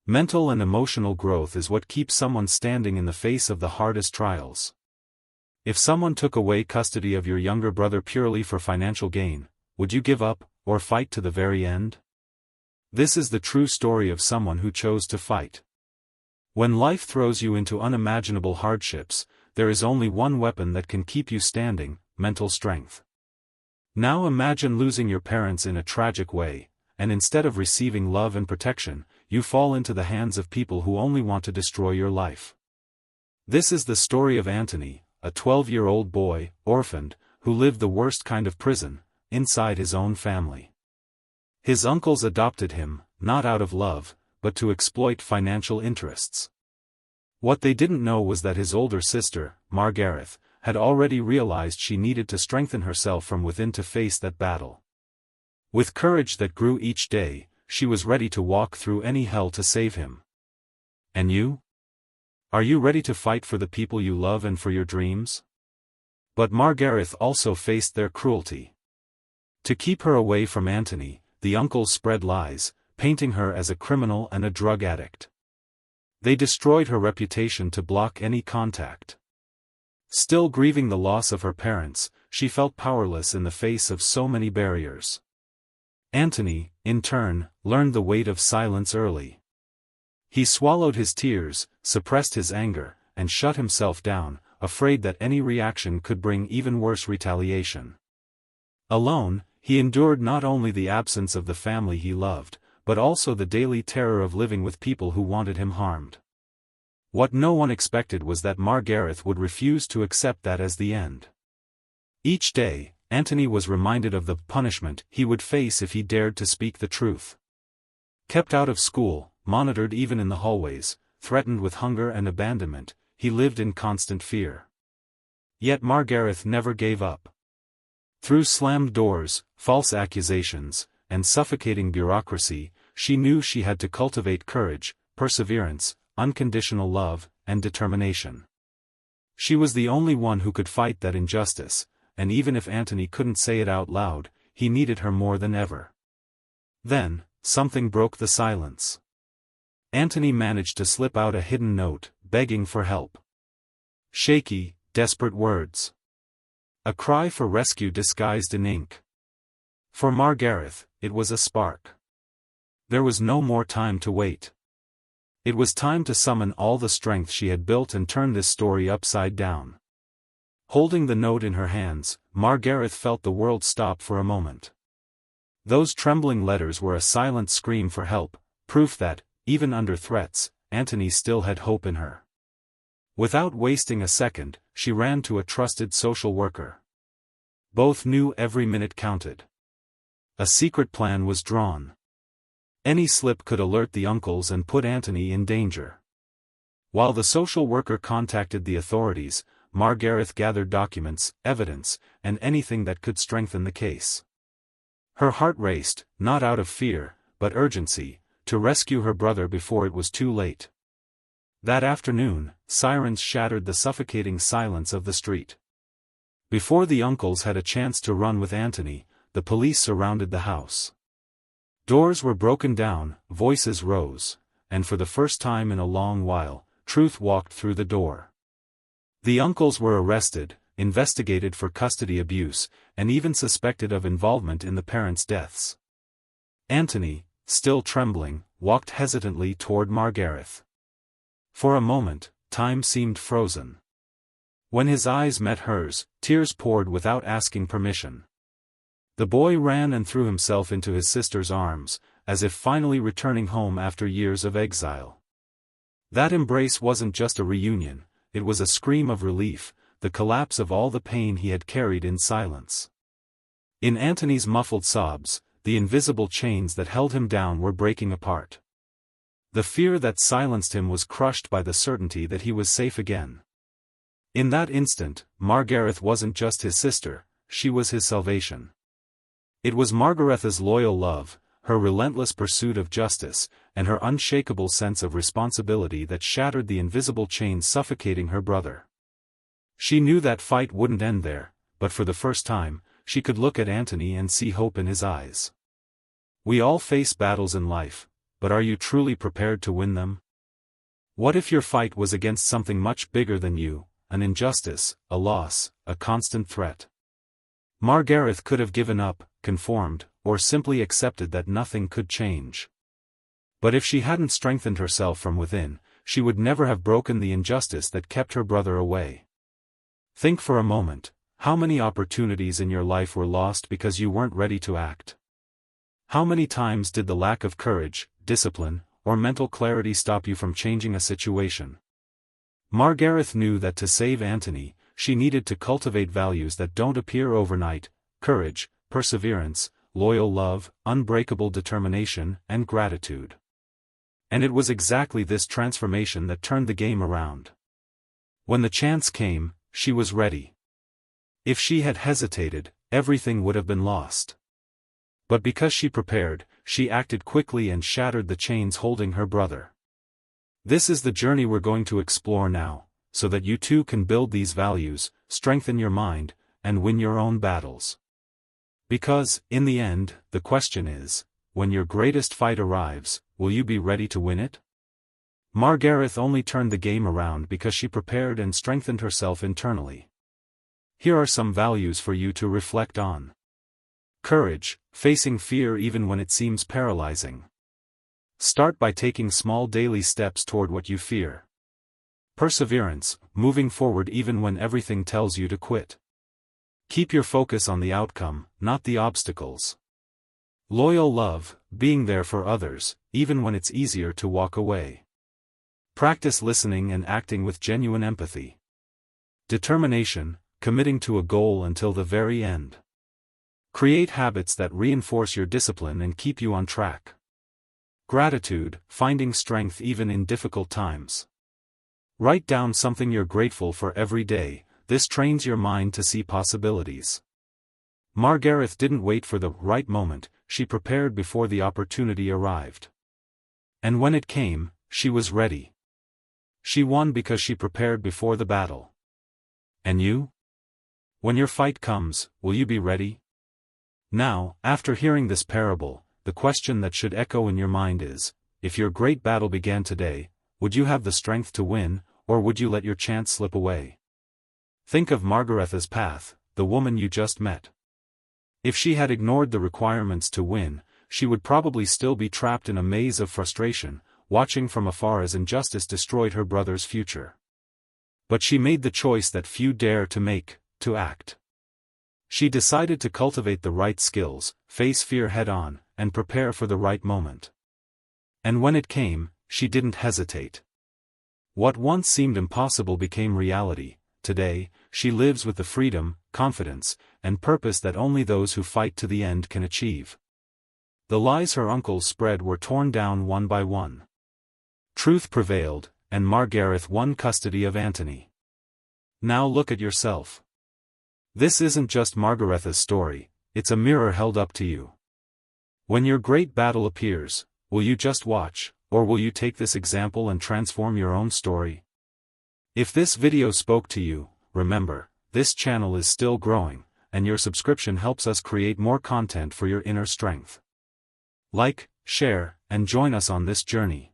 Mental and emotional growth is what keeps someone standing in the face of the hardest trials. If someone took away custody of your younger brother purely for financial gain, would you give up, or fight to the very end? This is the true story of someone who chose to fight. When life throws you into unimaginable hardships, there is only one weapon that can keep you standing: mental strength. Now imagine losing your parents in a tragic way, and instead of receiving love and protection, you fall into the hands of people who only want to destroy your life. This is the story of Antony, a 12-year-old boy, orphaned, who lived the worst kind of prison, inside his own family. His uncles adopted him, not out of love, but to exploit financial interests. What they didn't know was that his older sister, Margareth, had already realized she needed to strengthen herself from within to face that battle. With courage that grew each day, she was ready to walk through any hell to save him. And you? Are you ready to fight for the people you love and for your dreams? But Margareth also faced their cruelty. To keep her away from Antony, the uncles spread lies, painting her as a criminal and a drug addict. They destroyed her reputation to block any contact. Still grieving the loss of her parents, she felt powerless in the face of so many barriers. Antony, in turn, learned the weight of silence early. He swallowed his tears, suppressed his anger, and shut himself down, afraid that any reaction could bring even worse retaliation. Alone, he endured not only the absence of the family he loved, but also the daily terror of living with people who wanted him harmed. What no one expected was that Margareth would refuse to accept that as the end. Each day, Antony was reminded of the punishment he would face if he dared to speak the truth. Kept out of school, monitored even in the hallways, threatened with hunger and abandonment, he lived in constant fear. Yet Margareth never gave up. Through slammed doors, false accusations, and suffocating bureaucracy, she knew she had to cultivate courage, perseverance, unconditional love, and determination. She was the only one who could fight that injustice, and even if Antony couldn't say it out loud, he needed her more than ever. Then, something broke the silence. Antony managed to slip out a hidden note, begging for help. Shaky, desperate words. A cry for rescue disguised in ink. For Margareth, it was a spark. There was no more time to wait. It was time to summon all the strength she had built and turn this story upside down. Holding the note in her hands, Margareth felt the world stop for a moment. Those trembling letters were a silent scream for help, proof that, even under threats, Antony still had hope in her. Without wasting a second, she ran to a trusted social worker. Both knew every minute counted. A secret plan was drawn. Any slip could alert the uncles and put Antony in danger. While the social worker contacted the authorities, Margareth gathered documents, evidence, and anything that could strengthen the case. Her heart raced, not out of fear, but urgency, to rescue her brother before it was too late. That afternoon, sirens shattered the suffocating silence of the street. Before the uncles had a chance to run with Antony, the police surrounded the house. Doors were broken down, voices rose, and for the first time in a long while, truth walked through the door. The uncles were arrested, investigated for custody abuse, and even suspected of involvement in the parents' deaths. Antony, still trembling, walked hesitantly toward Margareth. For a moment, time seemed frozen. When his eyes met hers, tears poured without asking permission. The boy ran and threw himself into his sister's arms, as if finally returning home after years of exile. That embrace wasn't just a reunion, it was a scream of relief, the collapse of all the pain he had carried in silence. In Antony's muffled sobs, the invisible chains that held him down were breaking apart. The fear that silenced him was crushed by the certainty that he was safe again. In that instant, Margareth wasn't just his sister, she was his salvation. It was Margareth's loyal love, her relentless pursuit of justice, and her unshakable sense of responsibility that shattered the invisible chains suffocating her brother. She knew that fight wouldn't end there, but for the first time, she could look at Antony and see hope in his eyes. We all face battles in life, but are you truly prepared to win them? What if your fight was against something much bigger than you, an injustice, a loss, a constant threat? Margareth could have given up, conformed, or simply accepted that nothing could change. But if she hadn't strengthened herself from within, she would never have broken the injustice that kept her brother away. Think for a moment, how many opportunities in your life were lost because you weren't ready to act? How many times did the lack of courage, discipline, or mental clarity stop you from changing a situation? Margareth knew that to save Antony, she needed to cultivate values that don't appear overnight: courage, perseverance, loyal love, unbreakable determination, and gratitude. And it was exactly this transformation that turned the game around. When the chance came, she was ready. If she had hesitated, everything would have been lost. But because she prepared, she acted quickly and shattered the chains holding her brother. This is the journey we're going to explore now, so that you too can build these values, strengthen your mind, and win your own battles. Because, in the end, the question is, when your greatest fight arrives, will you be ready to win it? Margareth only turned the game around because she prepared and strengthened herself internally. Here are some values for you to reflect on. Courage, facing fear even when it seems paralyzing. Start by taking small daily steps toward what you fear. Perseverance, moving forward even when everything tells you to quit. Keep your focus on the outcome, not the obstacles. Loyal love, being there for others, even when it's easier to walk away. Practice listening and acting with genuine empathy. Determination, committing to a goal until the very end. Create habits that reinforce your discipline and keep you on track. Gratitude, finding strength even in difficult times. Write down something you're grateful for every day. This trains your mind to see possibilities. Margareth didn't wait for the right moment, she prepared before the opportunity arrived. And when it came, she was ready. She won because she prepared before the battle. And you? When your fight comes, will you be ready? Now, after hearing this parable, the question that should echo in your mind is, if your great battle began today, would you have the strength to win, or would you let your chance slip away? Think of Margareth's path, the woman you just met. If she had ignored the requirements to win, she would probably still be trapped in a maze of frustration, watching from afar as injustice destroyed her brother's future. But she made the choice that few dare to make, to act. She decided to cultivate the right skills, face fear head-on, and prepare for the right moment. And when it came, she didn't hesitate. What once seemed impossible became reality. Today, she lives with the freedom, confidence, and purpose that only those who fight to the end can achieve. The lies her uncles spread were torn down one by one. Truth prevailed, and Margareth won custody of Antony. Now look at yourself. This isn't just Margareth's story, it's a mirror held up to you. When your great battle appears, will you just watch, or will you take this example and transform your own story? If this video spoke to you, remember, this channel is still growing, and your subscription helps us create more content for your inner strength. Like, share, and join us on this journey.